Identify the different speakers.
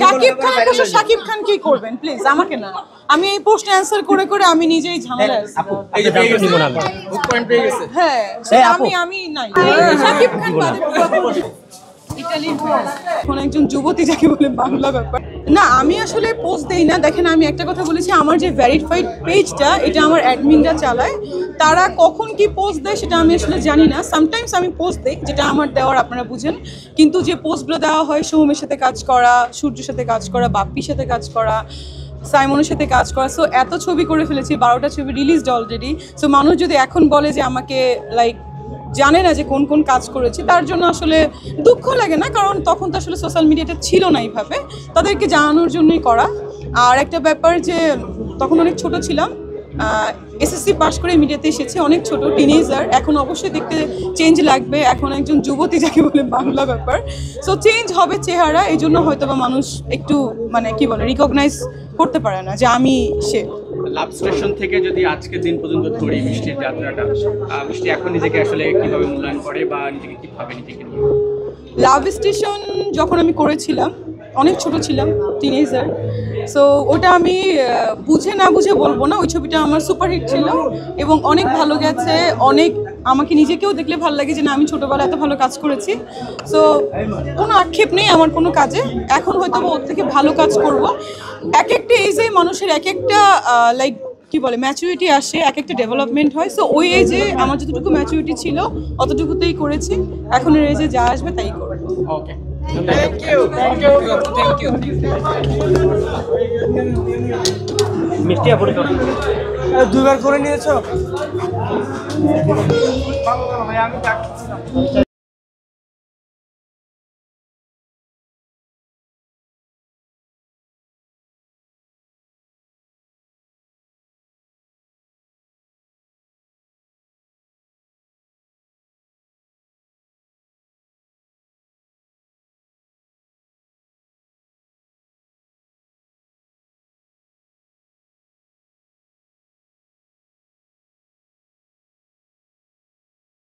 Speaker 1: শাকিব খান অবশ্য শাকিব খান কি করবেন প্লিজ, আমাকে না। আমি এই পোস্ট অ্যানসার করে করে আমি নিজেই ঝামেলা আছি। হ্যাঁ আমি নাই শাকিব খান এখন একজন যুবতী যাকে বলে বাংলা ব্যাপার না। আমি আসলে পোস্ট দেই না। দেখেন আমি একটা কথা বলেছি, আমার যে ভেরিফাইড পেজটা এটা আমার অ্যাডমিনরা চালায়, তারা কখন কি পোস্ট দেয় সেটা আমি আসলে জানি না। সামটাইমস আমি পোস্ট দিই যেটা আমার দেওয়ার, আপনারা বুঝেন। কিন্তু যে পোস্টগুলো দেওয়া হয় সোহমের সাথে কাজ করা, সূর্যের সাথে কাজ করা, বাপ্পির সাথে কাজ করা, সাইমনের সাথে কাজ করা, সো এত ছবি করে ফেলেছি, 12টা ছবি রিলিজড অলরেডি। সো মানুষ যদি এখন বলে যে আমাকে লাইক জানে না যে কোন কোন কাজ করেছি, তার জন্য আসলে দুঃখ লাগে না, কারণ তখন তো আসলে সোশ্যাল মিডিয়াটা ছিল না এইভাবে, তাদেরকে জানানোর জন্যই করা। আর একটা ব্যাপার যে তখন অনেক ছোট ছিলাম, এসএসসি পাস করে মিডিয়াতে এসেছি, অনেক ছোট টিনেজার। এখন অবশ্যই দেখতে চেঞ্জ লাগবে, এখন একজন যুবতী যাকে বলে বাংলা ব্যাপার। সো চেঞ্জ হবে চেহারা, এই জন্য হয়তো বা মানুষ একটু মানে কি বলে রিকগনাইজ করতে পারে না যে আমি সে।
Speaker 2: লাভ স্টেশন থেকে যদি আজকের দিন পর্যন্ত ধরি মিষ্টির যাত্রাটা, মিষ্টি এখন নিজেকে আসলে কিভাবে মূল্যায়ন করে বা নিজেকে কিভাবে নিজেকে নিয়ে?
Speaker 1: লাভ স্টেশন যখন আমি করেছিলাম অনেক ছোট ছিলাম, টিনেজার। সো ওটা আমি বুঝে না বুঝে বলবো না, ওই ছবিটা আমার সুপারহিট ছিল এবং অনেক ভালো গেছে। অনেক আমাকে নিজেকেও দেখলে ভালো লাগে যে না আমি ছোটোবেলায় এত ভালো কাজ করেছি। সো কোনো আক্ষেপ নেই আমার কোনো কাজে। এখন হয়তো ওর থেকে ভালো কাজ করব। এক একটা এজে মানুষের এক একটা লাইক কি বলে ম্যাচুরিটি আসে, এক একটা ডেভেলপমেন্ট হয়। সো ওই এজে আমার যতটুকু ম্যাচুরিটি ছিল অতটুকুতেই করেছি, এখনের এজে যা আসবে তাই করবো।
Speaker 2: ওকে,
Speaker 3: মিষ্টি আপনি
Speaker 4: দুইবার করে নিয়েছো?